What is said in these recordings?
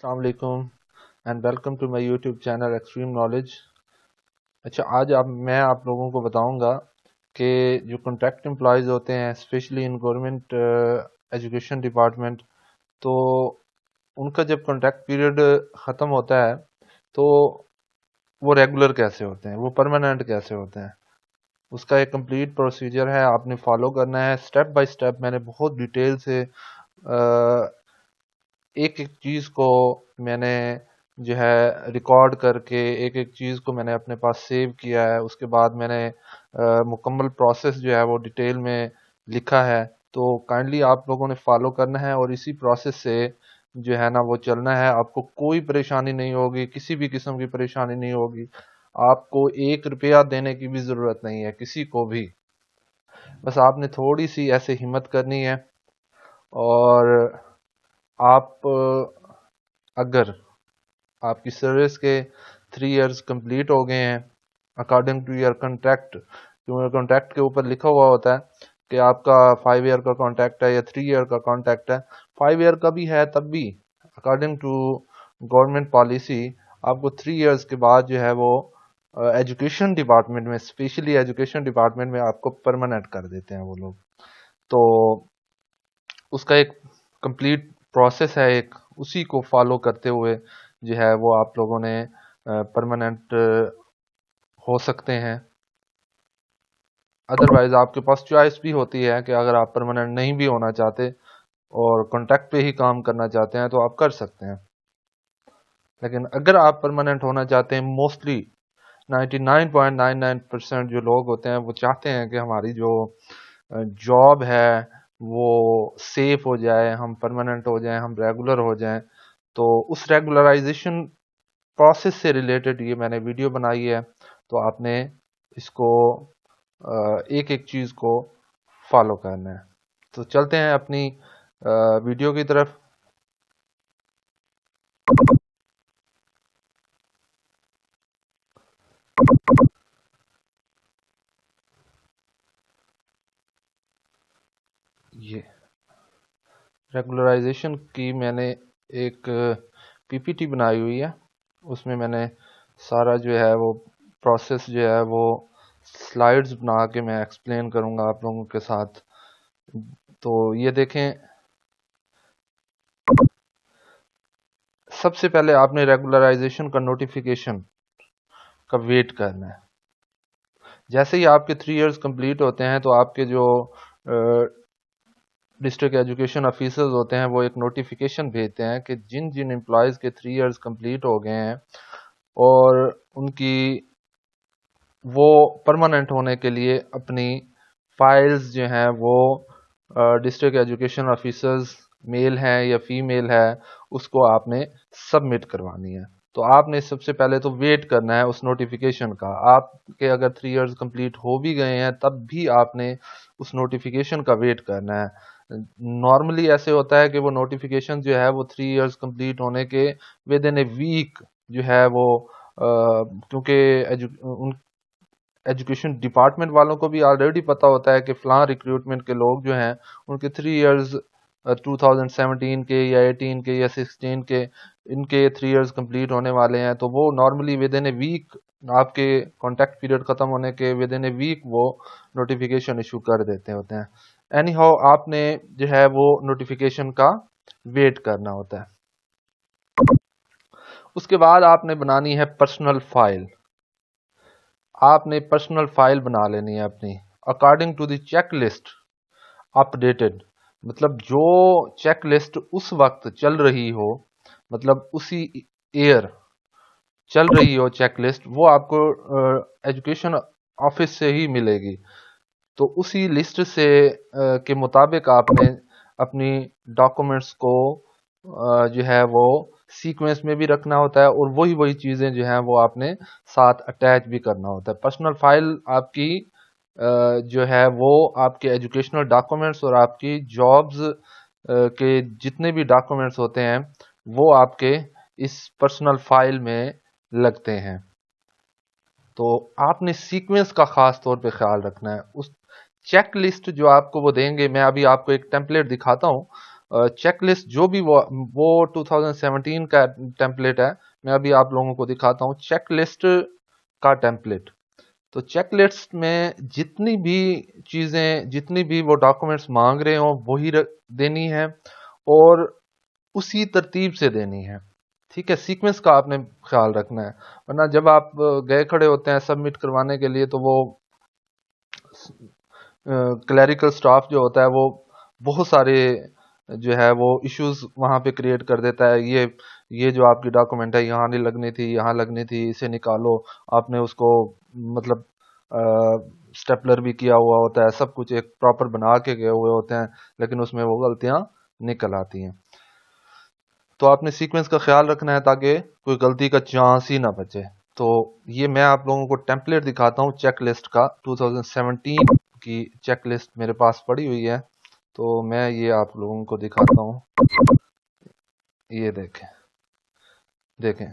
अस्सलाम वालेकुम and welcome to my YouTube channel extreme knowledge. अच्छा, आज मैं आप लोगों को बताऊंगा कि जो कॉन्ट्रैक्ट एम्प्लॉयज़ होते हैं specially in government education department, तो उनका जब कॉन्ट्रैक्ट पीरियड ख़त्म होता है तो वो रेगुलर कैसे होते हैं, वो परमानेंट कैसे होते हैं। उसका एक कंप्लीट प्रोसीजर है, आपने फॉलो करना है स्टेप बाय स्टेप। मैंने बहुत डिटेल से एक एक चीज़ को मैंने जो है रिकॉर्ड करके एक एक चीज़ को मैंने अपने पास सेव किया है। उसके बाद मैंने मुकम्मल प्रोसेस जो है वो डिटेल में लिखा है। तो काइंडली आप लोगों ने फॉलो करना है और इसी प्रोसेस से जो है ना वो चलना है। आपको कोई परेशानी नहीं होगी, किसी भी किस्म की परेशानी नहीं होगी। आपको 1 रुपया देने की भी ज़रूरत नहीं है किसी को भी। बस आपने थोड़ी सी ऐसे हिम्मत करनी है। और आप अगर आपकी सर्विस के 3 इयर्स कंप्लीट हो गए हैं अकॉर्डिंग टू योर कॉन्ट्रैक्ट, क्योंकि कॉन्ट्रैक्ट के ऊपर लिखा हुआ होता है कि आपका 5 ईयर का कॉन्ट्रैक्ट है या 3 ईयर का कॉन्ट्रैक्ट है। 5 ईयर का भी है तब भी अकॉर्डिंग टू गवर्नमेंट पॉलिसी आपको 3 इयर्स के बाद जो है वो एजुकेशन डिपार्टमेंट में, स्पेशली एजुकेशन डिपार्टमेंट में आपको परमानेंट कर देते हैं वो लोग। तो उसका एक कंप्लीट प्रोसेस है, एक उसी को फॉलो करते हुए जो है वो आप लोगों ने परमानेंट हो सकते हैं। अदरवाइज आपके पास चॉइस भी होती है कि अगर आप परमानेंट नहीं भी होना चाहते और कॉन्ट्रैक्ट पे ही काम करना चाहते हैं तो आप कर सकते हैं। लेकिन अगर आप परमानेंट होना चाहते हैं, मोस्टली 99.99% जो लोग होते हैं वो चाहते हैं कि हमारी जो जॉब है वो सेफ हो जाए, हम परमानेंट हो जाएं, हम रेगुलर हो जाएं। तो उस रेगुलराइजेशन प्रोसेस से रिलेटेड ये मैंने वीडियो बनाई है। तो आपने इसको एक एक चीज़ को फॉलो करना है। तो चलते हैं अपनी वीडियो की तरफ। ये रेगुलराइजेशन की मैंने एक पीपीटी बनाई हुई है, उसमें मैंने सारा जो है वो प्रोसेस जो है वो स्लाइड्स बना के मैं एक्सप्लेन करूंगा आप लोगों के साथ। तो ये देखें, सबसे पहले आपने रेगुलराइजेशन का नोटिफिकेशन का वेट करना है। जैसे ही आपके 3 इयर्स कंप्लीट होते हैं तो आपके जो डिस्ट्रिक्ट एजुकेशन ऑफिसर्स होते हैं वो एक नोटिफिकेशन भेजते हैं कि जिन जिन एम्प्लॉयज़ के 3 इयर्स कंप्लीट हो गए हैं और उनकी वो परमानेंट होने के लिए अपनी फाइल्स जो हैं वो डिस्ट्रिक्ट एजुकेशन ऑफिसर्स, मेल हैं या फीमेल है, उसको आपने सबमिट करवानी है। तो आपने सबसे पहले तो वेट करना है उस नोटिफिकेशन का। आपके अगर 3 इयर्स कंप्लीट हो भी गए हैं तब भी आपने उस नोटिफिकेशन का वेट करना है। नॉर्मली ऐसे होता है कि वो नोटिफिकेशन जो है वो 3 इयर्स कंप्लीट होने के विद इन ए वीक जो है वो क्योंकि एजुकेशन डिपार्टमेंट वालों को भी ऑलरेडी पता होता है कि फलां रिक्रूटमेंट के लोग जो हैं उनके 3 इयर्स 2017 के या 18 के या 16 के इनके 3 इयर्स कंप्लीट होने वाले हैं। तो वो normally within a week, आपके कॉन्टैक्ट पीरियड खत्म होने के विद इन ए वीक वो नोटिफिकेशन इशू कर देते होते हैं। एनी हाउ आपने जो है वो नोटिफिकेशन का वेट करना होता है। उसके बाद आपने बनानी है पर्सनल फाइल। आपने पर्सनल फाइल बना लेनी है अपनी according to the check list updated. मतलब जो चेक लिस्ट उस वक्त चल रही हो, मतलब उसी ईयर चल रही हो चेक लिस्ट, वो आपको एजुकेशन ऑफिस से ही मिलेगी। तो उसी लिस्ट से के मुताबिक आपने अपनी डॉक्यूमेंट्स को जो है वो सीक्वेंस में भी रखना होता है और वही वही चीज़ें जो हैं वो आपने साथ अटैच भी करना होता है। पर्सनल फाइल आपकी जो है वो आपके एजुकेशनल डॉक्यूमेंट्स और आपकी जॉब्स के जितने भी डॉक्यूमेंट्स होते हैं वो आपके इस पर्सनल फाइल में लगते हैं। तो आपने सीक्वेंस का खास तौर पे ख्याल रखना है। उस चेक लिस्ट जो आपको वो देंगे, मैं अभी आपको एक टेम्पलेट दिखाता हूँ, चेक लिस्ट जो भी वो 2017 का टेम्पलेट है। मैं अभी आप लोगों को दिखाता हूँ चेक लिस्ट का टेम्पलेट। तो चेक लिस्ट में जितनी भी चीजें, जितनी भी वो डॉक्यूमेंट्स मांग रहे हो वही देनी है और उसी तरतीब से देनी है। ठीक है, सीक्वेंस का आपने ख्याल रखना है, वरना जब आप गए खड़े होते हैं सबमिट करवाने के लिए तो वो क्लरिकल स्टाफ जो होता है वो बहुत सारे जो है वो इश्यूज वहां पे क्रिएट कर देता है। ये जो आपकी डॉक्यूमेंट है यहाँ नहीं लगनी थी, यहाँ लगनी थी, इसे निकालो। आपने उसको मतलब स्टेपलर भी किया हुआ होता है, सब कुछ एक प्रॉपर बना के गए हुए होते हैं, लेकिन उसमें वो गलतियां निकल आती हैं। तो आपने सीक्वेंस का ख्याल रखना है ताकि कोई गलती का चांस ही ना बचे। तो ये मैं आप लोगों को टेम्पलेट दिखाता हूँ चेक लिस्ट का। 2017 की चेक लिस्ट मेरे पास पड़ी हुई है, तो मैं ये आप लोगों को दिखाता हूँ। ये देखें, देखें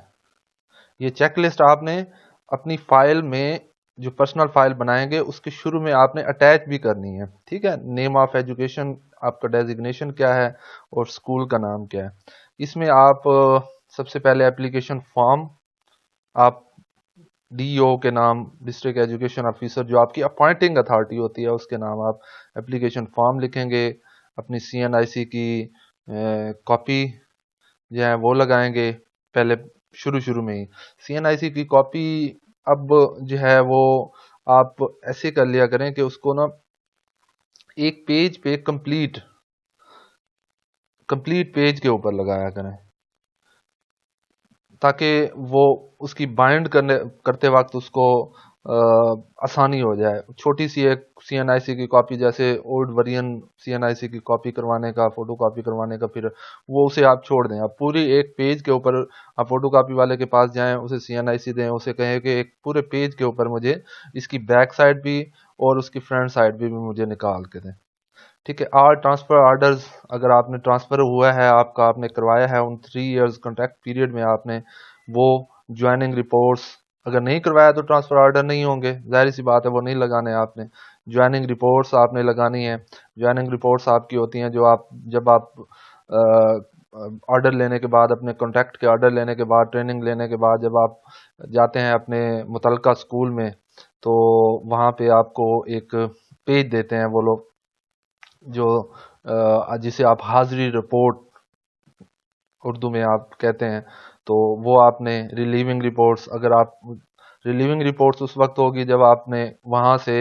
ये चेक लिस्ट आपने अपनी फाइल में, जो पर्सनल फाइल बनाएंगे उसके शुरू में आपने अटैच भी करनी है। ठीक है, नेम ऑफ एजुकेशन, आपका डेजिग्नेशन क्या है और स्कूल का नाम क्या है। इसमें आप सबसे पहले एप्लीकेशन फॉर्म, आप डीओ के नाम, डिस्ट्रिक्ट एजुकेशन ऑफिसर जो आपकी अपॉइंटिंग अथॉरिटी होती है उसके नाम आप एप्लीकेशन फॉर्म लिखेंगे। अपनी सीएनआईसी की कॉपी जो है वो लगाएंगे पहले शुरू शुरू में ही। सीएनआईसी की कॉपी अब जो है वो आप ऐसे कर लिया करें कि उसको ना एक पेज पे कंप्लीट कंप्लीट पेज के ऊपर लगाया करें, ताकि वो उसकी बाइंड करते वक्त उसको आसानी हो जाए। छोटी सी एक सीएनआईसी की कॉपी, जैसे ओल्ड वर्जन सीएनआईसी की कॉपी करवाने का, फोटो कॉपी करवाने का, फिर वो उसे आप छोड़ दें। आप पूरी एक पेज के ऊपर आप फोटो कॉपी वाले के पास जाएं, उसे सीएनआईसी दें, उसे कहें कि एक पूरे पेज के ऊपर मुझे इसकी बैक साइड भी और उसकी फ्रंट साइड भी मुझे निकाल के दें। ठीक है, और ट्रांसफर ऑर्डर्स, अगर आपने ट्रांसफर हुआ है आपका, आपने करवाया है उन 3 इयर्स कॉन्ट्रैक्ट पीरियड में, आपने वो ज्वाइनिंग रिपोर्ट्स अगर नहीं करवाया तो ट्रांसफर ऑर्डर नहीं होंगे, जाहिर सी बात है वो नहीं लगाने आपने। ज्वाइनिंग रिपोर्ट्स आपने लगानी है। ज्वाइनिंग रिपोर्ट्स आपकी होती हैं जो आप जब आप ऑर्डर लेने के बाद, अपने कॉन्ट्रैक्ट के ऑर्डर लेने के बाद, ट्रेनिंग लेने के बाद जब आप जाते हैं अपने मुतलका स्कूल में, तो वहाँ पे आपको एक पेज देते हैं वो लोग, जो जिसे आप हाजिरी रिपोर्ट उर्दू में आप कहते हैं। तो वो आपने रिलीविंग रिपोर्ट्स, अगर आप रिलीविंग रिपोर्ट्स उस वक्त होगी जब आपने वहाँ से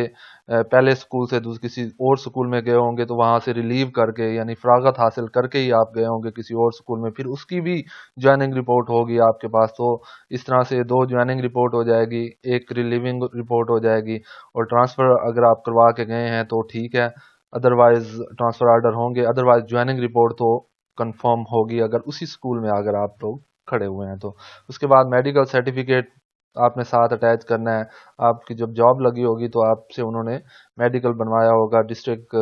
पहले स्कूल से किसी और स्कूल में गए होंगे, तो वहाँ से रिलीव करके यानी फरागत हासिल करके ही आप गए होंगे किसी और स्कूल में, फिर उसकी भी ज्वाइनिंग रिपोर्ट होगी आपके पास। तो इस तरह से 2 ज्वाइनिंग रिपोर्ट हो जाएगी, एक रिलीविंग रिपोर्ट हो जाएगी। और ट्रांसफ़र अगर आप करवा के गए हैं तो ठीक है, अदरवाइज ट्रांसफ़र ऑर्डर होंगे, अदरवाइज ज्वाइनिंग रिपोर्ट तो कंफर्म होगी अगर उसी स्कूल में अगर आप लोग खड़े हुए हैं तो। उसके बाद मेडिकल सर्टिफिकेट आपने साथ अटैच करना है। आपकी जब जॉब लगी होगी तो आपसे उन्होंने मेडिकल बनवाया होगा, डिस्ट्रिक्ट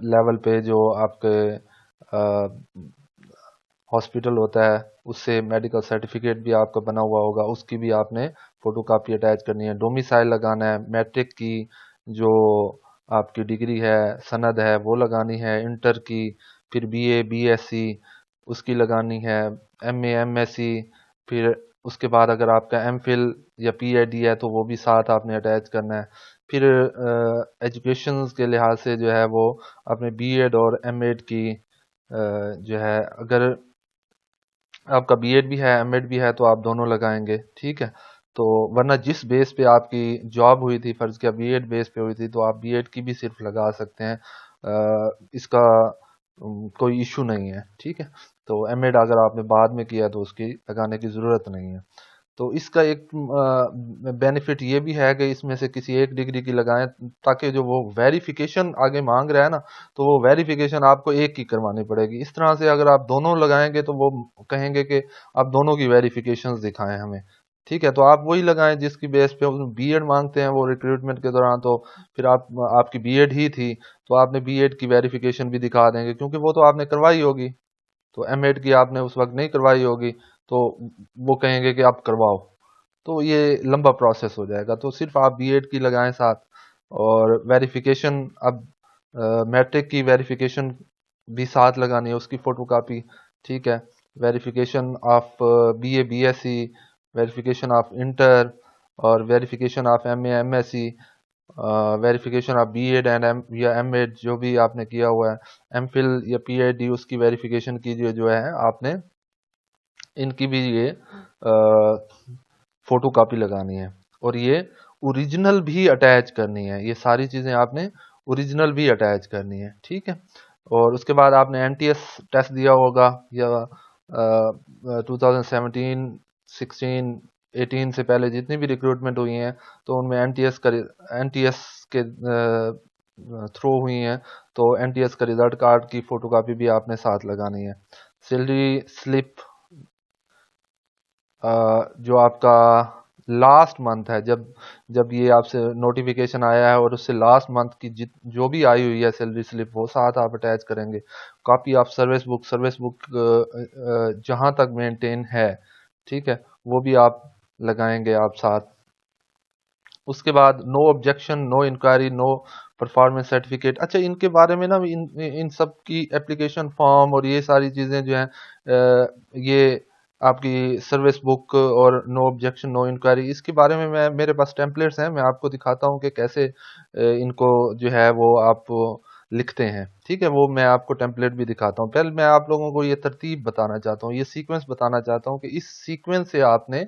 लेवल पे जो आपके हॉस्पिटल होता है उससे मेडिकल सर्टिफिकेट भी आपका बना हुआ होगा, उसकी भी आपने फोटोकॉपी अटैच करनी है। डोमिसाइल लगाना है, मैट्रिक की जो आपकी डिग्री है, सनद है, वो लगानी है, इंटर की, फिर बीए बीएससी उसकी लगानी है, एमए एमएससी, फिर उसके बाद अगर आपका एमफिल या पीएचडी है तो वो भी साथ आपने अटैच करना है। फिर एजुकेशन के लिहाज से जो है वो आपने बीएड और एमएड की जो है, अगर आपका बीएड भी है एमएड भी है तो आप दोनों लगाएंगे। ठीक है, तो वरना जिस बेस पे आपकी जॉब हुई थी, फर्ज किया बीएड बेस पे हुई थी, तो आप बीएड की भी सिर्फ लगा सकते हैं, इसका कोई इशू नहीं है। ठीक है, तो एमएड अगर आपने बाद में किया तो उसकी लगाने की ज़रूरत नहीं है। तो इसका एक बेनिफिट ये भी है कि इसमें से किसी एक डिग्री की लगाएं, ताकि जो वो वेरिफिकेशन आगे मांग रहा है ना, तो वो वेरिफिकेशन आपको एक की करवानी पड़ेगी। इस तरह से अगर आप दोनों लगाएंगे तो वो कहेंगे कि आप दोनों की वेरिफिकेशंस दिखाएं हमें। ठीक है, तो आप वही लगाएं जिसकी बेस पे बीएड मांगते हैं वो रिक्रूटमेंट के दौरान, तो फिर आपकी बीएड ही थी तो आपने बीएड की वेरिफिकेशन भी दिखा देंगे, क्योंकि वो तो आपने करवाई होगी। तो एमएड की आपने उस वक्त नहीं करवाई होगी, तो वो कहेंगे कि आप करवाओ, तो ये लंबा प्रोसेस हो जाएगा। तो सिर्फ आप बीएड की लगाएं साथ। और वेरिफिकेशन अब मैट्रिक की वेरिफिकेशन भी साथ लगानी है, उसकी फोटोकॉपी। ठीक है, verification of BA BSc, verification of inter, और verification of MA MSc, verification of B.Ed and या M.Ed जो भी आपने किया हुआ है, MPhil या PhD उसकी वेरिफिकेशन कीजिए जो है आपने, इनकी भी ये फोटो कॉपी लगानी है। और ये ओरिजिनल भी अटैच करनी है, ये सारी चीज़ें आपने ओरिजिनल भी अटैच करनी है। ठीक है, और उसके बाद आपने NTS टेस्ट दिया होगा, या 2017 16 18 से पहले जितनी भी रिक्रूटमेंट हुई हैं तो उनमें NTS के थ्रू हुई हैं, तो NTS का रिजल्ट कार्ड की फोटोकॉपी भी आपने साथ लगानी है। सैलरी स्लिप जो आपका लास्ट मंथ है, जब जब ये आपसे नोटिफिकेशन आया है और उससे लास्ट मंथ की जो भी आई हुई है सैलरी स्लिप, वो साथ आप अटैच करेंगे। कॉपी ऑफ सर्विस बुक जहां तक मेंटेन है, ठीक है, वो भी आप लगाएंगे आप साथ। उसके बाद no objection, no inquiry, no performance certificate. अच्छा, इनके बारे में ना इन सब की एप्लीकेशन फॉर्म और ये सारी चीज़ें जो हैं, ये आपकी सर्विस बुक और नो ऑब्जेक्शन नो इंक्वायरी, इसके बारे में मैं, मेरे पास टेम्पलेट्स हैं, मैं आपको दिखाता हूँ कि कैसे इनको जो है वो आप लिखते हैं। ठीक है, वो मैं आपको टेम्पलेट भी दिखाता हूँ। पहले मैं आप लोगों को ये तरतीब बताना चाहता हूँ, ये सीक्वेंस बताना चाहता हूँ कि इस सीक्वेंस से आपने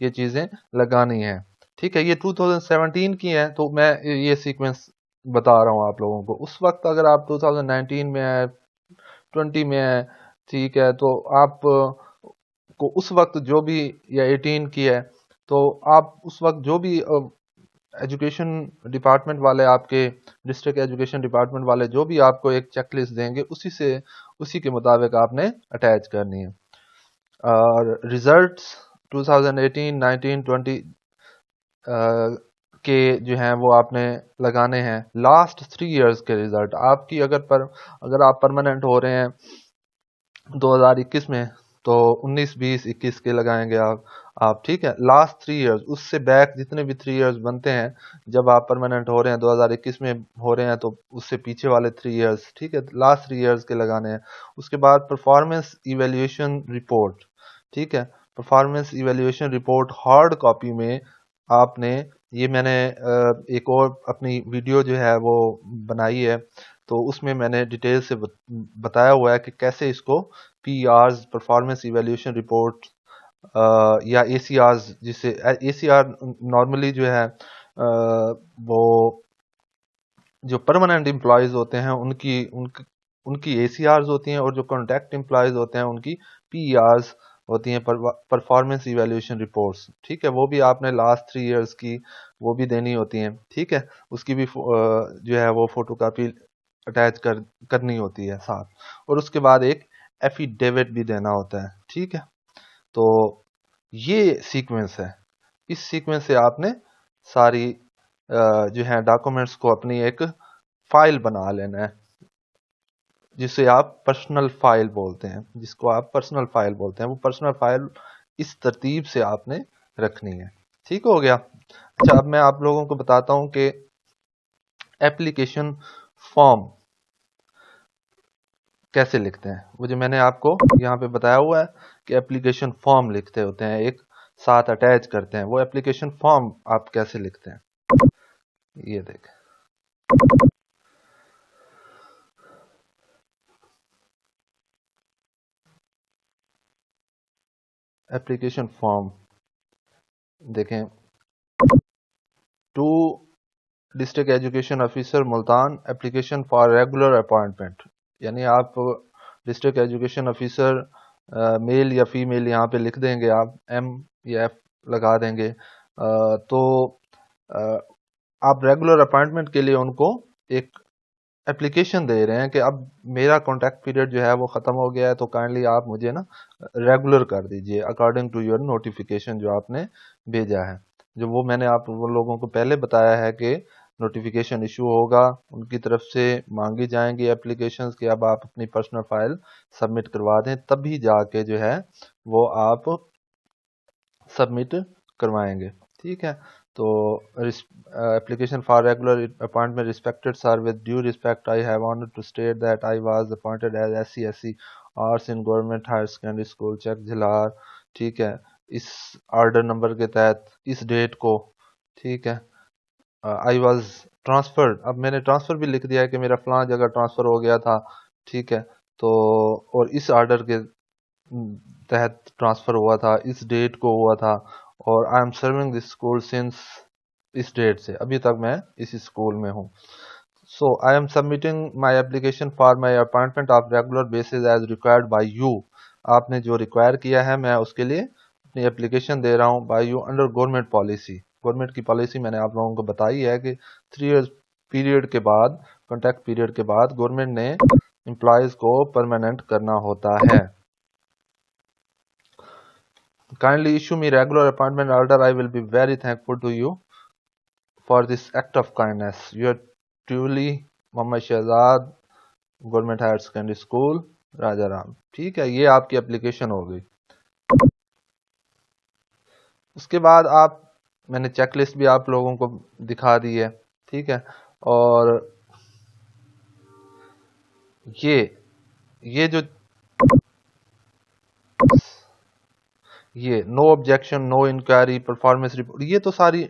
ये चीज़ें लगानी है। ठीक है, ये 2017 की है तो मैं ये सीक्वेंस बता रहा हूँ आप लोगों को। उस वक्त अगर आप 2019 में है, 20 में है, ठीक है, तो आप को उस वक्त जो भी, या 18 की है, तो आप उस वक्त जो भी एजुकेशन डिपार्टमेंट वाले, आपके डिस्ट्रिक्ट एजुकेशन डिपार्टमेंट वाले जो भी आपको एक चेकलिस्ट देंगे, उसी के मुताबिक आपने अटैच करनी है। और रिजल्ट्स 2018 19 20 के जो हैं वो आपने लगाने हैं। लास्ट 3 इयर्स के रिजल्ट आपकी, अगर आप परमानेंट हो रहे हैं 2021 में, तो 19 20 21 के लगाएंगे आप। ठीक है, लास्ट 3 इयर्स, उससे बैक जितने भी 3 इयर्स बनते हैं, जब आप परमानेंट हो रहे हैं 2021 में हो रहे हैं, तो उससे पीछे वाले 3 इयर्स, ठीक है, लास्ट 3 इयर्स के लगाने हैं। उसके बाद परफॉर्मेंस इवेल्युएशन रिपोर्ट, ठीक है, performance evaluation report hard copy में आपने, ये मैंने एक और अपनी वीडियो जो है वो बनाई है, तो उसमें मैंने डिटेल से बताया हुआ है कि कैसे इसको PERs, परफॉर्मेंस इवेल्यूशन रिपोर्ट, या ACRs, जिसे ACR नॉर्मली जो है वो जो परमानेंट एम्प्लॉयज होते हैं उनकी ACRs होती हैं, और जो कॉन्ट्रैक्ट एम्प्लॉयज होते हैं उनकी PERs होती हैं, परफॉर्मेंस इवेल्यूशन रिपोर्ट्स। ठीक है, वो भी आपने लास्ट 3 इयर्स की वो भी देनी होती हैं। ठीक है, उसकी भी जो है वो फोटोकॉपी अटैच करनी होती है साथ, और उसके बाद एक एफिडेविट भी देना होता है। ठीक है, तो ये सीक्वेंस है। इस सीक्वेंस से आपने सारी जो है डॉक्यूमेंट्स को अपनी एक फाइल बना लेना है, जिसे आप पर्सनल फाइल बोलते हैं, जिसको आप पर्सनल फाइल बोलते हैं। वो पर्सनल फाइल इस तरतीब से आपने रखनी है। ठीक हो गया। अच्छा, अब मैं आप लोगों को बताता हूं कि एप्लीकेशन फॉर्म कैसे लिखते हैं। वो जो मैंने आपको यहाँ पे बताया हुआ है कि एप्लीकेशन फॉर्म लिखते होते हैं, एक साथ अटैच करते हैं, वो एप्लीकेशन फॉर्म आप कैसे लिखते हैं, ये देख। एप्लीकेशन फॉर्म देखें, to district education officer Multan, application for regular appointment, यानी आप डिस्ट्रिक्ट एजुकेशन ऑफिसर मेल या फीमेल यहाँ पे लिख देंगे, आप M या F लगा देंगे। तो आप रेगुलर अपॉइंटमेंट के लिए उनको एक एप्लीकेशन दे रहे हैं कि अब मेरा कॉन्टैक्ट पीरियड जो है वो ख़त्म हो गया है, तो काइंडली आप मुझे ना रेगुलर कर दीजिए अकॉर्डिंग टू योर नोटिफिकेशन जो आपने भेजा है। जो वो मैंने आप वो लोगों को पहले बताया है कि नोटिफिकेशन इशू होगा, उनकी तरफ से मांगी जाएंगी एप्लीकेशंस कि अब आप अपनी पर्सनल फाइल सबमिट करवा दें, तभी जाके जो है वो आप सबमिट करवाएंगे। ठीक है, तो application for regular appointment respected sir, with due respect I have honour to state that I was appointed as SC/SC arts in government higher secondary school Chak Jhilar. ठीक है, इस ऑर्डर नंबर के तहत इस डेट को, ठीक है, आई वॉज ट्रांसफर्ड। अब मैंने ट्रांसफर भी लिख दिया है कि मेरा फलां जगह ट्रांसफर हो गया था। ठीक है, तो और इस ऑर्डर के तहत ट्रांसफर हुआ था, इस डेट को हुआ था, और I am serving this school since इस डेट से, अभी तक मैं इसी स्कूल में हूँ। So I am submitting my application for my appointment of regular basis as required by you. आपने जो रिक्वायर किया है मैं उसके लिए अपनी एप्लीकेशन दे रहा हूँ by you under government policy. Government की पॉलिसी मैंने आप लोगों को बताई है कि 3 इयर्स पीरियड के बाद, कॉन्ट्रैक्ट पीरियड के बाद गवर्नमेंट ने एम्प्लॉयज को परमानेंट करना होता है। Kindly issue me regular appointment order. I will be very thankful to you for this act of kindness. You are truly Mohammad Shahzad, government higher secondary school Rajaram. ठीक है, ये आपकी एप्लीकेशन हो गई। उसके बाद आप, मैंने चेकलिस्ट भी आप लोगों को दिखा दी है। ठीक है, और ये जो ये no objection, no inquiry, performance report, ये तो सारी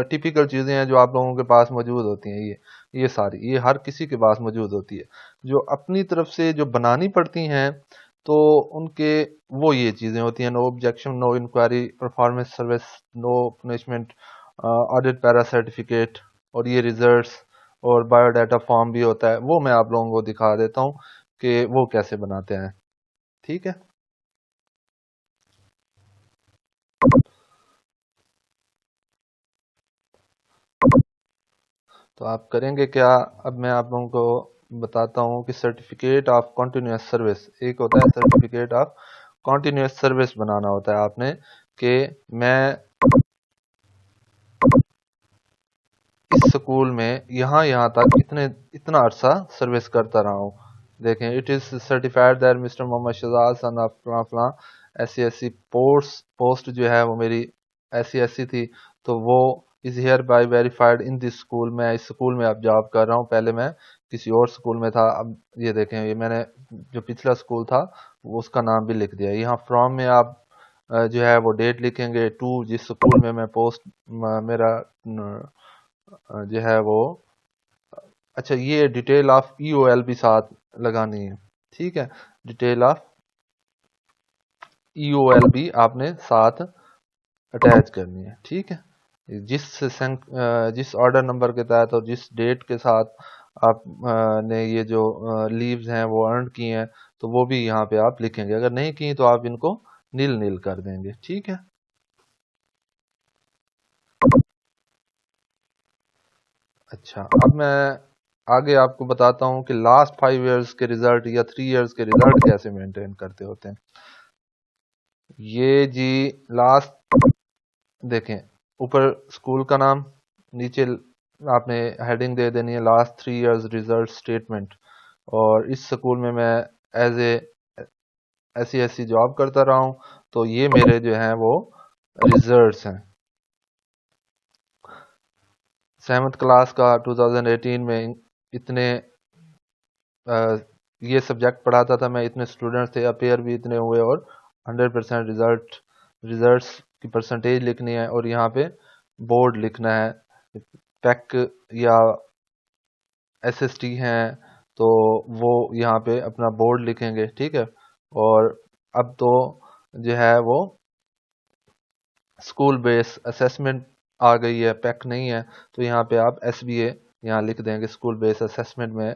टिपिकल चीज़ें हैं जो आप लोगों के पास मौजूद होती हैं। ये सारी, ये हर किसी के पास मौजूद होती है। जो अपनी तरफ से जो बनानी पड़ती हैं तो उनके वो ये चीज़ें होती हैं, no objection, no inquiry, performance service, no punishment, audit para certificate, और ये रिजल्ट्स और बायोडाटा फॉर्म भी होता है। वो मैं आप लोगों को दिखा देता हूँ कि वो कैसे बनाते हैं। ठीक है, तो आप करेंगे क्या? अब मैं आप लोगों को बताता हूँ कि सर्टिफिकेट ऑफ कॉन्टिन्यूस सर्विस, एक होता है सर्टिफिकेट ऑफ कॉन्टिन्यूस सर्विस बनाना होता है आपने, कि मैं इस स्कूल में यहाँ तक इतना अरसा सर्विस करता रहा हूँ। देखें, it is certified that mister Mohammad Shahzad son of फलां फलां SC/SC पोस्ट जो है वो मेरी SC/SC थी, तो वो is here bye verified in this school. मैं इस स्कूल में अब जॉब कर रहा हूँ, पहले मैं किसी और स्कूल में था। अब ये देखें, ये मैंने जो पिछला स्कूल था वो उसका नाम भी लिख दिया। यहाँ फ्रॉम में आप जो है वो डेट लिखेंगे, टू जिस स्कूल में मैं पोस्ट मेरा जो है वो, अच्छा, ये डिटेल ऑफ EOL भी साथ लगानी है। ठीक है, डिटेल ऑफ EOL भी आपने साथ अटैच करनी है। ठीक है, जिस ऑर्डर नंबर के तहत और जिस डेट के साथ आप ने ये जो लीव्स हैं वो अर्न की हैं, तो वो भी यहाँ पे आप लिखेंगे। अगर नहीं की तो आप इनको नील नील कर देंगे। ठीक है, अच्छा, अब मैं आगे आपको बताता हूँ कि लास्ट 5 इयर्स के रिजल्ट या 3 इयर्स के रिजल्ट कैसे मेंटेन करते होते हैं। ये जी लास्ट, देखें, ऊपर स्कूल का नाम, नीचे आपने हेडिंग दे देनी है लास्ट 3 इयर्स रिजल्ट स्टेटमेंट। और इस स्कूल में मैं एज ए SC/SC जॉब करता रहा हूँ, तो ये मेरे जो हैं वो रिजल्ट्स हैं। 7th क्लास का 2018 में इतने ये सब्जेक्ट पढ़ाता था मैं, इतने स्टूडेंट्स थे, अपेयर भी इतने हुए, और 100% रिजल्ट्स की परसेंटेज लिखनी है, और यहाँ पे बोर्ड लिखना है। पैक या SST हैं तो वो यहाँ पे अपना बोर्ड लिखेंगे। ठीक है, और अब तो जो है वो स्कूल बेस असेसमेंट आ गई है, पैक नहीं है, तो यहाँ पे आप SBA यहाँ लिख देंगे। स्कूल बेस असेसमेंट में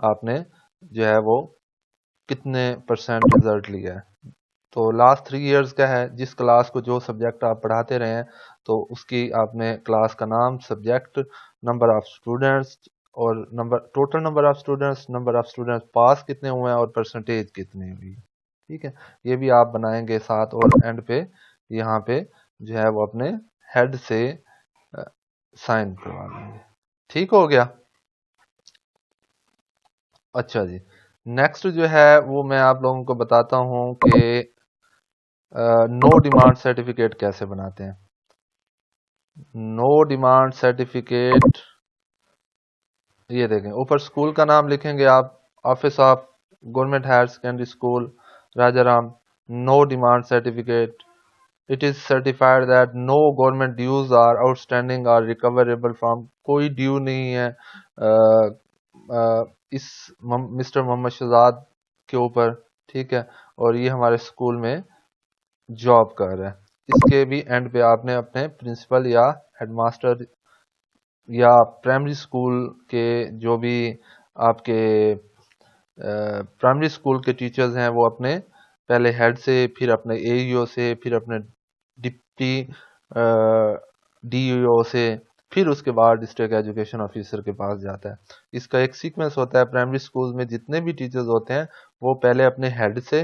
आपने जो है वो कितने % रिजल्ट लिया है। तो लास्ट 3 इयर्स का है, जिस क्लास को जो सब्जेक्ट आप पढ़ाते रहे हैं तो उसकी आपने क्लास का नाम, सब्जेक्ट, नंबर ऑफ स्टूडेंट्स, और total number of students pass कितने हुए हैं, और परसेंटेज कितनी हुई। ठीक है, ये भी आप बनाएंगे साथ, और एंड पे यहाँ पे जो है वो अपने हेड से साइन करवा लेंगे। ठीक हो गया? अच्छा जी, नेक्स्ट जो है वो मैं आप लोगों को बताता हूँ कि नो डिमांड सर्टिफिकेट कैसे बनाते हैं। नो डिमांड सर्टिफिकेट, ये देखें ऊपर स्कूल का नाम लिखेंगे आप, office of government higher secondary school Rajaram, no demand certificate, it is certified that no government dues are outstanding are recoverable from, कोई ड्यू नहीं है इस मिस्टर मोहम्मद शहजाद के ऊपर, ठीक है, और ये हमारे स्कूल में जॉब कर रहा है। इसके भी एंड पे आपने अपने प्रिंसिपल या हेडमास्टर या प्राइमरी स्कूल के जो भी आपके प्राइमरी स्कूल के टीचर्स हैं वो अपने पहले हेड से, फिर अपने एईओ से, फिर अपने डिप्टी डीईओ से, फिर उसके बाद डिस्ट्रिक्ट एजुकेशन ऑफिसर के पास जाता है। इसका एक सीक्वेंस होता है। प्राइमरी स्कूल में जितने भी टीचर्स होते हैं वो पहले अपने हेड से,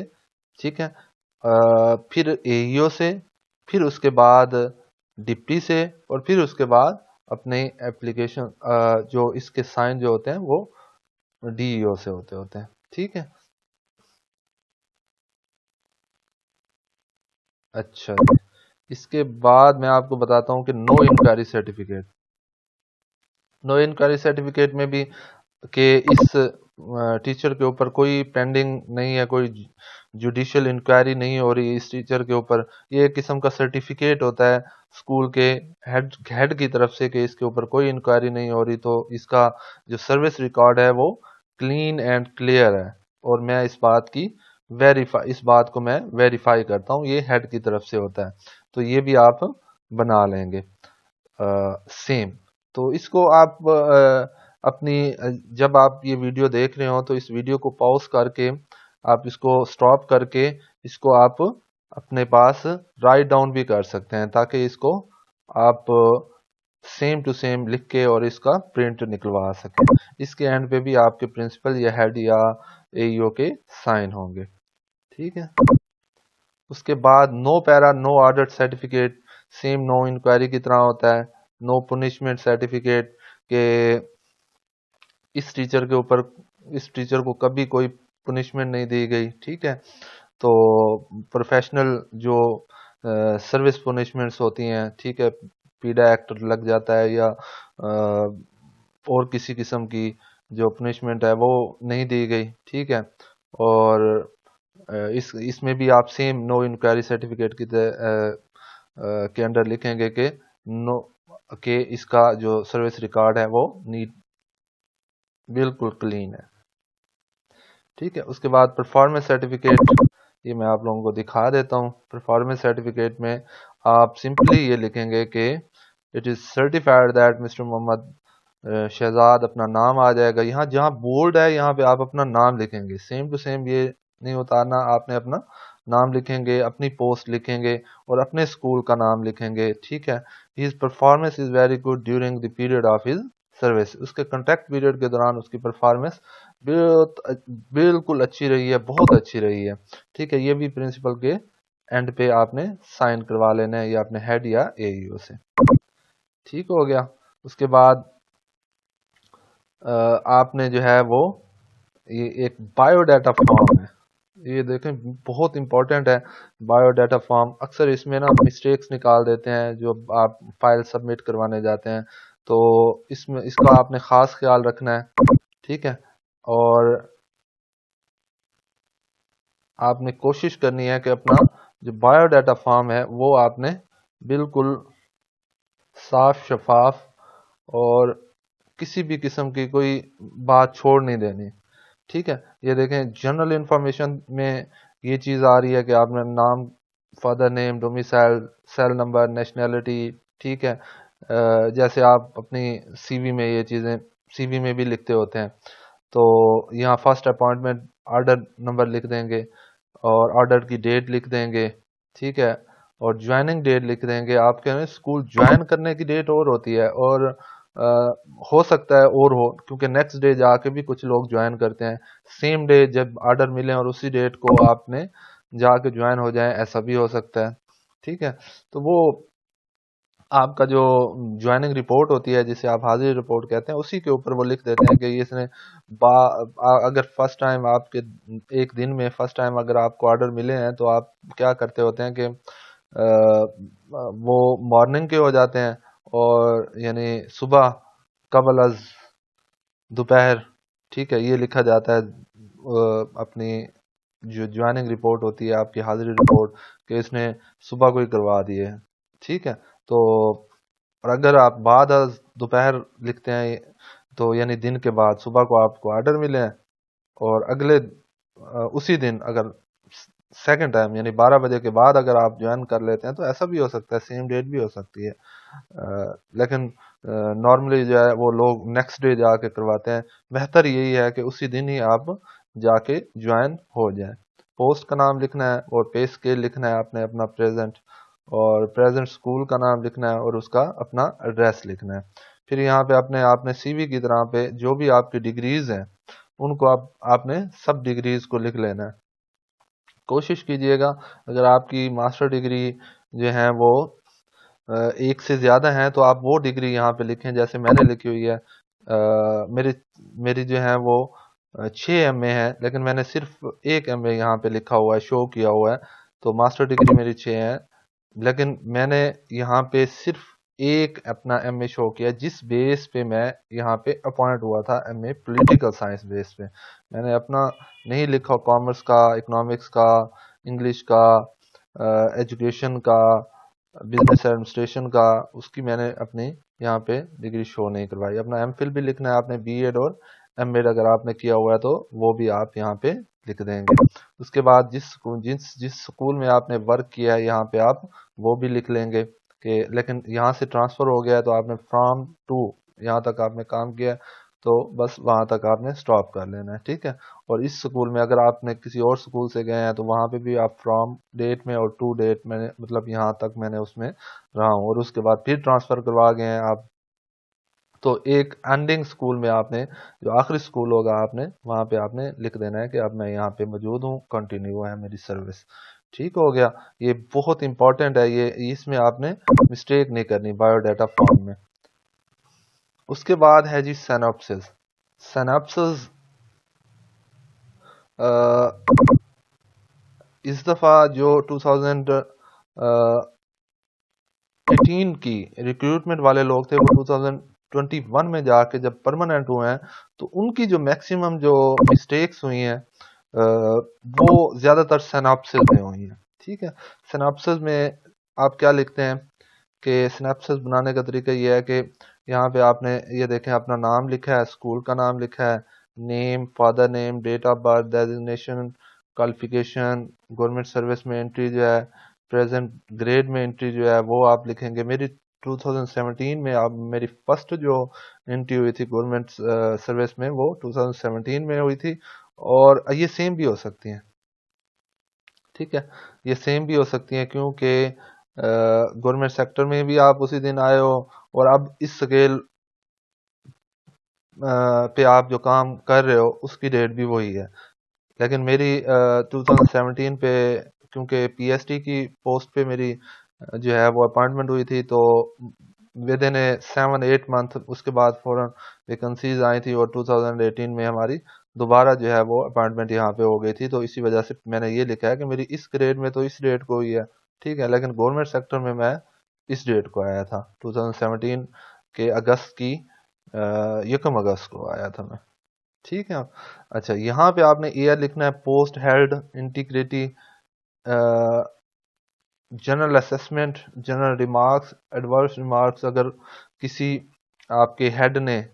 ठीक है, फिर एईओ से, फिर उसके बाद डिप्टी से, और फिर उसके बाद अपने एप्लीकेशन जो इसके साइन जो होते हैं वो डीईओ से होते हैं, ठीक है। अच्छा जी। इसके बाद मैं आपको बताता हूँ कि no inquiry certificate, no inquiry certificate में भी कि इस टीचर के ऊपर कोई पेंडिंग नहीं है, कोई जुडिशियल इंक्वायरी नहीं हो रही इस टीचर के ऊपर, ये एक किस्म का सर्टिफिकेट होता है स्कूल के हेड की तरफ से कि इसके ऊपर कोई इंक्वायरी नहीं हो रही, तो इसका जो सर्विस रिकॉर्ड है वो क्लीन एंड क्लियर है, और मैं इस बात को मैं वेरीफाई करता हूँ, ये हेड की तरफ से होता है। तो ये भी आप बना लेंगे सेम। तो इसको आप जब आप ये वीडियो देख रहे हो तो इस वीडियो को पॉज करके आप इसको स्टॉप करके इसको आप अपने पास राइट डाउन भी कर सकते हैं, ताकि इसको आप सेम टू सेम लिख के और इसका प्रिंट निकलवा सकें। इसके एंड पे भी आपके प्रिंसिपल या हेड या एईओ के साइन होंगे, ठीक है। उसके बाद no para no order certificate same no inquiry की तरह होता है। नो पनिशमेंट सर्टिफिकेट के इस टीचर को कभी कोई पनिशमेंट नहीं दी गई, ठीक है। तो प्रोफेशनल जो सर्विस पनिशमेंट्स होती हैं, ठीक है, पीडा एक्ट लग जाता है या और किसी किस्म की जो पनिशमेंट है वो नहीं दी गई, ठीक है। और इसमें भी आप सेम नो इंक्वायरी सर्टिफिकेट के अंडर लिखेंगे कि नो के इसका जो सर्विस रिकॉर्ड है वो नीट बिल्कुल क्लीन है, ठीक है। उसके बाद परफॉर्मेंस सर्टिफिकेट, ये मैं आप लोगों को दिखा देता हूँ। परफॉर्मेंस सर्टिफिकेट में आप सिंपली ये लिखेंगे कि it is certified that mister Mohammad Shahzad, अपना नाम आ जाएगा यहाँ, जहाँ बोल्ड है यहाँ पे आप अपना नाम लिखेंगे, सेम टू सेम ये नहीं उतारना, आपने अपना नाम लिखेंगे, अपनी पोस्ट लिखेंगे और अपने स्कूल का नाम लिखेंगे, ठीक है। His performance is very good during the period of his service, उसके कॉन्ट्रैक्ट पीरियड के दौरान उसकी परफॉर्मेंस बिल्कुल अच्छी रही है, बहुत अच्छी रही है, ठीक है। ये भी प्रिंसिपल के एंड पे आपने साइन करवा लेना है या अपने हेड या एईओ से, ठीक हो गया। उसके बाद आपने जो है वो ये एक बायोडाटा फॉर्म है, ये देखें बहुत इंपॉर्टेंट है। बायोडाटा फॉर्म अक्सर इसमें ना मिस्टेक्स निकाल देते हैं जो आप फाइल सबमिट करवाने जाते हैं, तो इसमें इसका आपने खास ख्याल रखना है, ठीक है। और आपने कोशिश करनी है कि अपना जो बायोडाटा फॉर्म है वो आपने बिल्कुल साफ शफाफ और किसी भी किस्म की कोई बात छोड़ नहीं देनी, ठीक है। ये देखें जनरल इंफॉर्मेशन में ये चीज़ आ रही है कि आपने नाम, father name, domicile, cell number, nationality, ठीक है। जैसे आप अपनी सीवी में ये चीज़ें सीवी में भी लिखते होते हैं, तो यहाँ फर्स्ट अपॉइंटमेंट ऑर्डर नंबर लिख देंगे और ऑर्डर की डेट लिख देंगे, ठीक है। और ज्वाइनिंग डेट लिख देंगे। आपके स्कूल ज्वाइन करने की डेट और होती है और हो सकता है और हो, क्योंकि नेक्स्ट डे जाके भी कुछ लोग ज्वाइन करते हैं, सेम डे जब ऑर्डर मिले और उसी डेट को आपने जाके ज्वाइन हो जाए, ऐसा भी हो सकता है, ठीक है। तो वो आपका जो ज्वाइनिंग रिपोर्ट होती है जिसे आप हाजिरी रिपोर्ट कहते हैं, उसी के ऊपर वो लिख देते हैं कि ये इसने अगर फर्स्ट टाइम आपके एक दिन में फर्स्ट टाइम अगर आपको ऑर्डर मिले हैं तो आप क्या करते होते हैं कि वो मॉर्निंग के हो जाते हैं और यानी सुबह, कबल अज, दोपहर, ठीक है, ये लिखा जाता है अपनी जो ज्वाइनिंग रिपोर्ट होती है, आपकी हाजिरी रिपोर्ट, कि इसने सुबह को ही करवा दी है। ठीक है, तो और अगर आप बाद अज दोपहर लिखते हैं तो यानी दिन के बाद, सुबह को आपको ऑर्डर मिले हैं और अगले उसी दिन अगर सेकंड टाइम यानी 12 बजे के बाद अगर आप ज्वाइन कर लेते हैं तो ऐसा भी हो सकता है, सेम डेट भी हो सकती है। लेकिन नॉर्मली जो है वो लोग नेक्स्ट डे जाके करवाते हैं। बेहतर यही है कि उसी दिन ही आप जाके ज्वाइन हो जाएं। पोस्ट का नाम लिखना है और पे स्केल लिखना है आपने अपना प्रेजेंट, और प्रेजेंट स्कूल का नाम लिखना है और उसका अपना एड्रेस लिखना है। फिर यहाँ पे अपने आपने सीवी की तरह पे जो भी आपकी डिग्रीज हैं उनको आपने सब डिग्रीज को लिख लेना है। कोशिश कीजिएगा अगर आपकी मास्टर डिग्री जो है वो एक से ज्यादा है तो आप वो डिग्री यहाँ पे लिखें, जैसे मैंने लिखी हुई है। मेरी मेरी जो है वो 6 MA है, लेकिन मैंने सिर्फ 1 MA यहाँ पे लिखा हुआ है, शो किया हुआ है। तो मास्टर डिग्री मेरी 6 है, लेकिन मैंने यहाँ पे सिर्फ एक अपना MA शो किया, जिस बेस पे मैं यहाँ पे अपॉइंट हुआ था, MA पॉलिटिकल साइंस बेस पे। मैंने अपना नहीं लिखा कॉमर्स का, इकोनॉमिक्स का, इंग्लिश का, एजुकेशन का, बिजनेस एडमिनिस्ट्रेशन का, उसकी मैंने अपनी यहाँ पे डिग्री शो नहीं करवाई। अपना एमफिल भी लिखना है आपने, बीएड और एमएड अगर आपने किया हुआ है तो वो भी आप यहाँ पे लिख देंगे। उसके बाद जिस स्कूल में आपने वर्क किया है यहाँ पे आप वो भी लिख लेंगे कि, लेकिन यहाँ से ट्रांसफर हो गया है तो आपने फ्रॉम टू यहाँ तक आपने काम किया है, तो बस वहां तक आपने स्टॉप कर लेना है। ठीक है, और इस स्कूल में अगर आपने किसी और स्कूल से गए हैं तो वहां पे भी आप फ्रॉम डेट में और टू डेट में, मतलब यहाँ तक मैंने उसमें रहा हूँ, और उसके बाद फिर ट्रांसफर करवा गए हैं आप, तो एक एंडिंग स्कूल में आपने जो आखिरी स्कूल होगा आपने वहां पे आपने लिख देना है कि अब मैं यहाँ पे मौजूद हूँ, कंटिन्यू है मेरी सर्विस। ठीक हो गया, ये बहुत इंपॉर्टेंट है, ये इसमें आपने मिस्टेक नहीं करनी बायोडाटा फॉर्म में। उसके बाद है जी सिनॉप्सिस। सिनॉप्सिस इस दफा जो 2018 की रिक्रूटमेंट वाले लोग थे वो 2021 में जाके जब परमानेंट हुए हैं तो उनकी जो मैक्सिमम जो मिस्टेक्स हुई हैं वो ज्यादातर सिनॉप्सिस में हुई हैं। ठीक है, सिनॉप्सिस में आप क्या लिखते हैं कि सिनॉप्सिस बनाने का तरीका ये है कि यहाँ पे आपने ये देखें अपना नाम लिखा है, स्कूल का नाम लिखा है, name, father name, date of birth, designation, qualification, government service में एंट्री जो है, प्रेजेंट ग्रेड में एंट्री जो है वो आप लिखेंगे। मेरी 2017 में अब मेरी फर्स्ट जो एंट्री हुई थी गवर्नमेंट सर्विस में वो 2017 में हुई थी, और ये सेम भी हो सकती हैं। ठीक है, ये सेम भी हो सकती हैं क्योंकि गवर्नमेंट सेक्टर में भी आप उसी दिन आए हो और अब इस स्केल पे आप जो काम कर रहे हो उसकी डेट भी वही है। लेकिन मेरी 2017 पे क्योंकि पीएचडी की पोस्ट पे मेरी जो है वो अपॉइंटमेंट हुई थी, तो विद इन ए 7-8 मंथ उसके बाद फौरन वैकेंसीज आई थी और 2018 में हमारी दोबारा जो है वो अपॉइंटमेंट यहाँ पे हो गई थी। तो इसी वजह से मैंने ये लिखा है कि मेरी इस ग्रेड में तो इस डेट को हुई है। ठीक है, लेकिन गवर्नमेंट सेक्टर में मैं इस डेट को आया था, 2017 के अगस्त की 1 अगस्त को आया था मैं। ठीक है, अच्छा यहाँ पे आपने ईयर लिखना है, post held, integrity, general assessment, general remarks, adverse remarks अगर किसी आपके हेड ने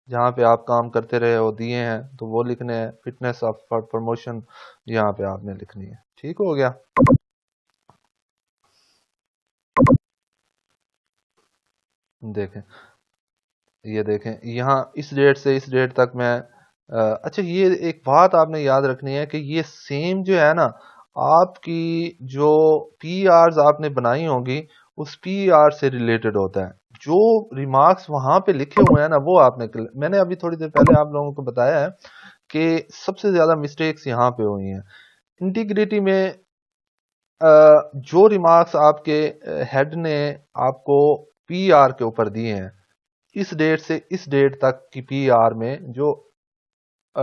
जहाँ पे आप काम करते रहे हो दिए हैं तो वो लिखने हैं, फिटनेस ऑफ फॉर प्रमोशन यहाँ पे आपने लिखनी है। ठीक हो गया, देखें, ये देखें यहाँ इस डेट से इस डेट तक मैं अच्छा ये एक बात आपने याद रखनी है कि ये सेम जो है ना, आपकी जो पी आर्स आपने बनाई होंगी उस पी आर से रिलेटेड होता है। जो रिमार्क्स वहां पे लिखे हुए हैं ना वो आपने, मैंने अभी थोड़ी देर पहले आप लोगों को बताया है कि सबसे ज्यादा मिस्टेक्स यहाँ पे हुई हैं इंटीग्रिटी में। जो रिमार्क्स आपके हेड ने आपको पी आर के ऊपर दिए हैं इस डेट से इस डेट तक की पीआर में जो अ,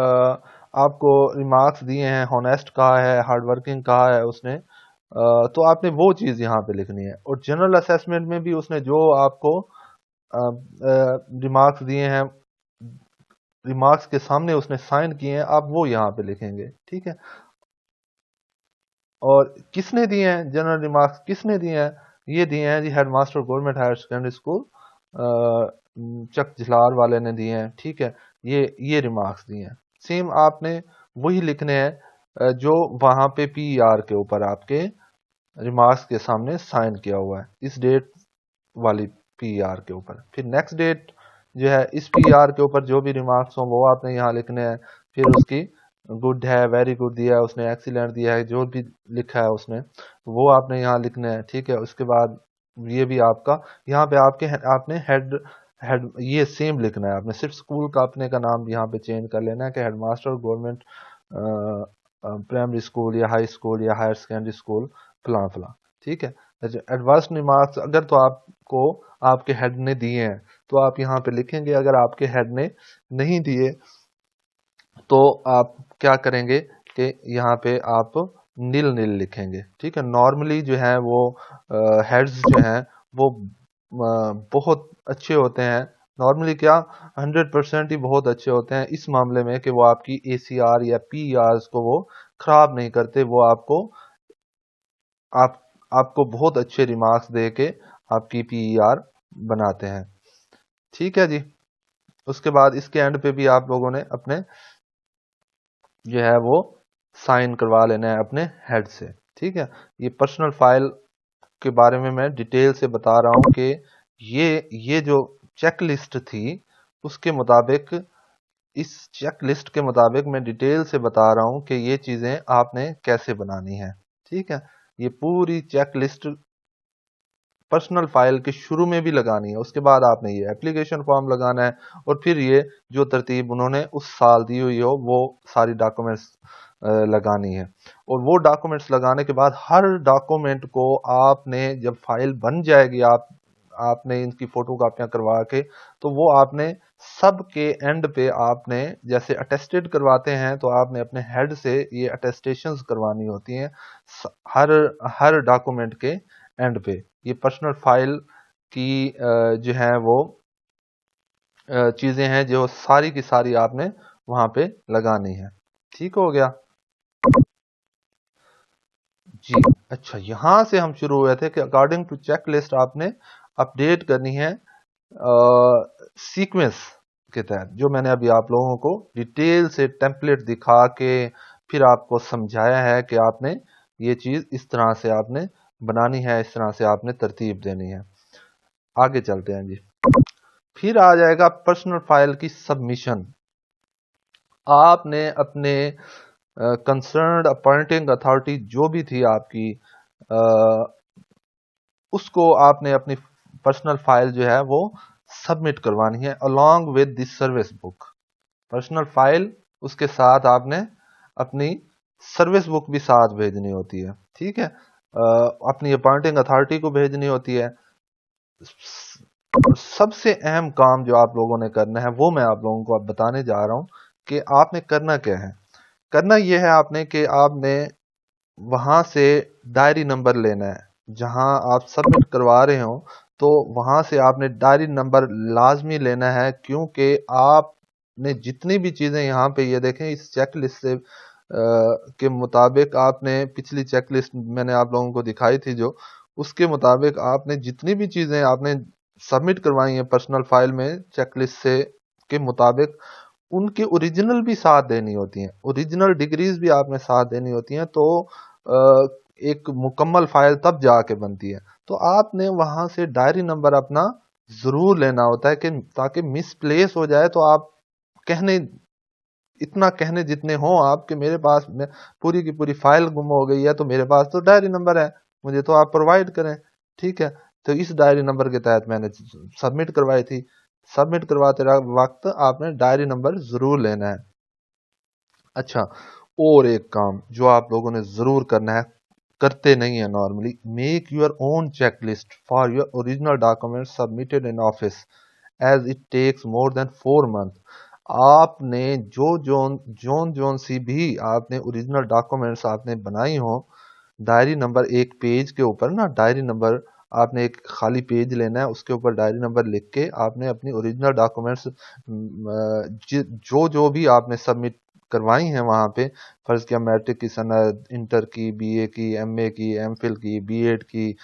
आपको रिमार्क्स दिए हैं, होनेस्ट कहा है, हार्ड वर्किंग कहा है उसने, तो आपने वो चीज यहाँ पे लिखनी है। और जनरल असेसमेंट में भी उसने जो आपको रिमार्क्स दिए हैं, रिमार्क्स के सामने उसने साइन किए हैं, आप वो यहाँ पे लिखेंगे। ठीक है, और किसने दिए हैं जनरल रिमार्क्स, किसने दिए हैं? ये दिए हैं जी headmaster government higher secondary school Chak Jhalar वाले ने दिए हैं। ठीक है, ये रिमार्क्स दिए हैं। सेम आपने वही लिखने हैं जो वहां पे पीआर के ऊपर आपके रिमार्क्स के सामने साइन किया हुआ है, इस डेट वाली पीआर के ऊपर। फिर नेक्स्ट डेट जो है इस पीआर के ऊपर जो भी रिमार्क्स हो वो आपने यहाँ लिखने हैं। फिर उसकी गुड है, वेरी गुड दिया है उसने, एक्सीलेंट दिया है, जो भी लिखा है उसने वो आपने यहाँ लिखना है। ठीक है, उसके बाद ये भी आपका यहाँ पे आपने हेड हेड ये सेम लिखना है, आपने सिर्फ स्कूल का अपने का नाम यहाँ पे चेंज कर लेना है कि हेडमास्टर गवर्नमेंट प्राइमरी स्कूल या हाई स्कूल या हायर सेकेंडरी स्कूल फला फला। ठीक है, एडवांस रिमार्क्स अगर तो आपको आपके हेड ने दिए हैं तो आप यहाँ पे लिखेंगे, अगर आपके हेड ने नहीं दिए तो आप क्या करेंगे कि यहाँ पे आप नील नील लिखेंगे। ठीक है, नॉर्मली जो है वो हेड्स जो हैं वो बहुत अच्छे होते हैं। नॉर्मली क्या 100% ही बहुत अच्छे होते हैं इस मामले में कि वो आपकी एसीआर या पीआर को वो खराब नहीं करते, वो आप आपको बहुत अच्छे रिमार्क्स दे के आपकी पीआर बनाते हैं। ठीक है जी, उसके बाद इसके एंड पे भी आप लोगों ने अपने जो है वो साइन करवा लेना है अपने हेड से। ठीक है, ये पर्सनल फाइल के बारे में मैं डिटेल से बता रहा हूं कि ये जो चेक लिस्ट थी उसके मुताबिक, इस चेक लिस्ट के मुताबिक मैं डिटेल से बता रहा हूं कि ये चीजें आपने कैसे बनानी है। ठीक है, ये पूरी चेक लिस्ट पर्सनल फाइल के शुरू में भी लगानी है, उसके बाद आपने ये एप्लीकेशन फॉर्म लगाना है, और फिर ये जो तरतीब उन्होंने उस साल दी हुई हो वो सारी डॉक्यूमेंट्स लगानी है। और वो डॉक्यूमेंट्स लगाने के बाद हर डॉक्यूमेंट को आपने जब फाइल बन जाएगी, आपने इनकी फोटो कापियां करवा के, तो वो आपने सब के एंड पे आपने जैसे अटेस्टेड करवाते हैं तो आपने अपने हेड से ये अटेस्टेशंस करवानी होती हैं हर हर डॉक्यूमेंट के एंड पे। ये पर्सनल फाइल की जो है वो चीजें हैं जो सारी की सारी आपने वहां पे लगानी है। ठीक हो गया जी। अच्छा, यहां से हम शुरू हुए थे कि अकॉर्डिंग टू चेक लिस्ट आपने अपडेट करनी है सीक्वेंस के तहत, जो मैंने अभी आप लोगों को डिटेल से टेम्पलेट दिखा के फिर आपको समझाया है कि आपने ये चीज इस तरह से आपने बनानी है, इस तरह से आपने तरतीब देनी है। आगे चलते हैं जी। फिर आ जाएगा पर्सनल फाइल की सबमिशन। आपने अपने कंसर्न्ड अपॉइंटिंग अथॉरिटी जो भी थी आपकी, उसको आपने अपनी पर्सनल फाइल जो है वो सबमिट करवानी है along with this service book. Personal file उसके साथ आपने अपनी सर्विस बुक भी साथ भेजनी होती है। ठीक है, अपनी अपॉइंटिंग अथॉरिटी को भेजनी होती है। सबसे अहम काम जो आप लोगों ने करना है वो मैं आप लोगों को अब बताने जा रहा हूं कि आपने करना क्या है। करना यह है आपने कि आपने वहां से डायरी नंबर लेना है, जहां आप सबमिट करवा रहे हो तो वहां से आपने डायरी नंबर लाजमी लेना है, क्योंकि आपने जितनी भी चीजें यहाँ पे ये देखें इस चेक लिस्ट से के मुताबिक, आपने पिछली चेक लिस्ट मैंने आप लोगों को दिखाई थी जो, उसके मुताबिक आपने जितनी भी चीजें आपने सबमिट करवाई हैं पर्सनल फाइल में चेक लिस्ट से के मुताबिक, उनके ओरिजिनल भी साथ देनी होती हैं, ओरिजिनल डिग्रीज भी आपने साथ देनी होती हैं। तो एक मुकम्मल फाइल तब जाके बनती है। तो आपने वहां से डायरी नंबर अपना जरूर लेना होता है कि ताकि मिसप्लेस हो जाए तो आप कहने इतना कहने जितने हो आपके मेरे पास में पूरी की पूरी फाइल गुम हो गई है तो मेरे पास तो डायरी नंबर है, मुझे तो आप प्रोवाइड करें। ठीक है, तो इस डायरी नंबर के तहत मैंने सबमिट करवाई थी। सबमिट करवाते वक्त आपने डायरी नंबर जरूर लेना है। अच्छा, और एक काम जो आप लोगों ने जरूर करना है, करते नहीं है normally, make your own check list for your original document submitted in office as it takes more than 4 month. आपने जोन सी भी आपने ओरिजिनल डॉक्यूमेंट्स आपने बनाई हो, डायरी नंबर एक पेज के ऊपर ना डायरी नंबर आपने एक खाली पेज लेना है, उसके ऊपर डायरी नंबर लिख के आपने अपनी ओरिजिनल डॉक्यूमेंट्स जो जो भी आपने सबमिट करवाई हैं वहां पे, फर्ज किया मैट्रिक की सनद, इंटर की, बीए की, एमए की, एमफिल की, बीएड की,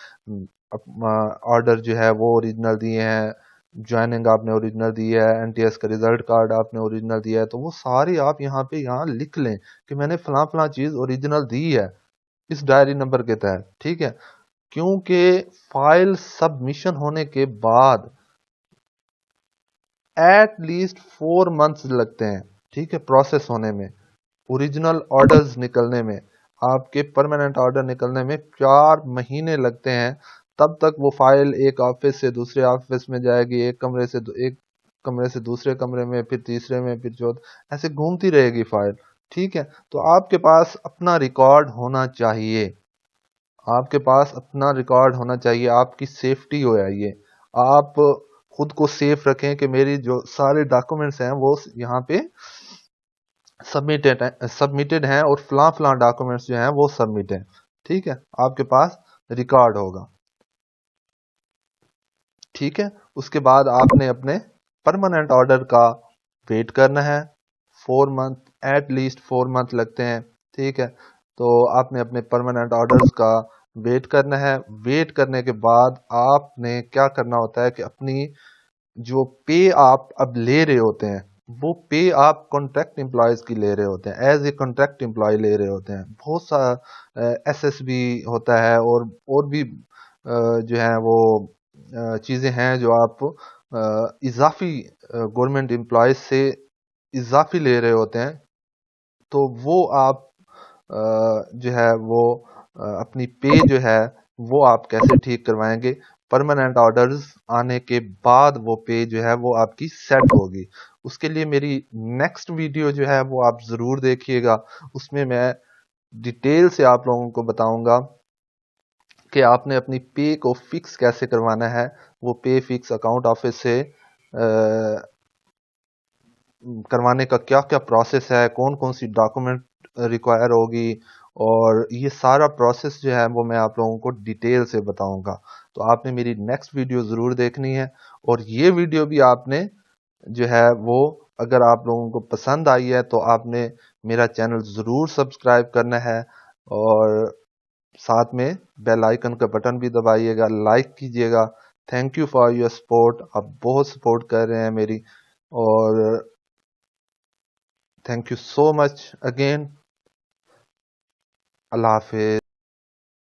ऑर्डर जो है वो ओरिजिनल दिए हैं, ज्वाइनिंग आपने ओरिजिनल दी है, एनटीएस का रिजल्ट कार्ड आपने ओरिजिनल दिया है, तो वो सारे आप यहाँ लिख लें कि मैंने फला फला चीज ओरिजिनल दी है इस डायरी नंबर के तहत। ठीक है, क्योंकि फाइल सबमिशन होने के बाद एट लीस्ट 4 मंथ्स लगते हैं, ठीक है, प्रोसेस होने में, ओरिजिनल ऑर्डर्स निकलने में, आपके परमानेंट ऑर्डर निकलने में 4 महीने लगते हैं। तब तक वो फाइल एक ऑफिस से दूसरे ऑफिस में जाएगी, एक कमरे से दूसरे कमरे में, फिर तीसरे में, फिर चौथे, ऐसे घूमती रहेगी फाइल। ठीक है, तो आपके पास अपना रिकॉर्ड होना चाहिए, आपके पास अपना रिकॉर्ड होना चाहिए, आपकी सेफ्टी हो है ये। आप खुद को सेफ रखें कि मेरी जो सारे डॉक्यूमेंट्स हैं वो यहाँ पे सबमिटेड हैं और फला फला डॉक्यूमेंट्स जो हैं वो सबमिट हैं। ठीक है, आपके पास रिकॉर्ड होगा। ठीक है, उसके बाद आपने अपने परमानेंट ऑर्डर का वेट करना है। 4 मंथ, एट लीस्ट 4 मंथ लगते हैं। ठीक है, तो आपने अपने परमानेंट ऑर्डर्स का वेट करना है। वेट करने के बाद आपने क्या करना होता है कि अपनी जो पे आप अब ले रहे होते हैं वो पे आप कॉन्ट्रैक्ट एम्प्लॉयज की ले रहे होते हैं, एज ए कॉन्ट्रैक्ट एम्प्लॉय ले रहे होते हैं। बहुत सा एसएसबी होता है और भी जो है वो चीज़ें हैं जो आप इजाफी गवर्नमेंट एम्प्लॉयज से इजाफी ले रहे होते हैं, तो वो आप जो है वो अपनी पे जो है वो आप कैसे ठीक करवाएंगे। परमानेंट ऑर्डर्स आने के बाद वो पे जो है वो आपकी सेट होगी। उसके लिए मेरी नेक्स्ट वीडियो जो है वो आप ज़रूर देखिएगा, उसमें मैं डिटेल से आप लोगों को बताऊंगा कि आपने अपनी पे को फिक्स कैसे करवाना है। वो पे फिक्स अकाउंट ऑफिस से करवाने का क्या क्या प्रोसेस है, कौन कौन सी डॉक्यूमेंट रिक्वायर होगी, और ये सारा प्रोसेस जो है वो मैं आप लोगों को डिटेल से बताऊंगा। तो आपने मेरी नेक्स्ट वीडियो ज़रूर देखनी है, और ये वीडियो भी आपने जो है वो अगर आप लोगों को पसंद आई है तो आपने मेरा चैनल ज़रूर सब्सक्राइब करना है, और साथ में बेल आइकन का बटन भी दबाइएगा, लाइक कीजिएगा। Thank you for your support, आप बहुत सपोर्ट कर रहे हैं मेरी, और thank you so much again. Allah Hafiz.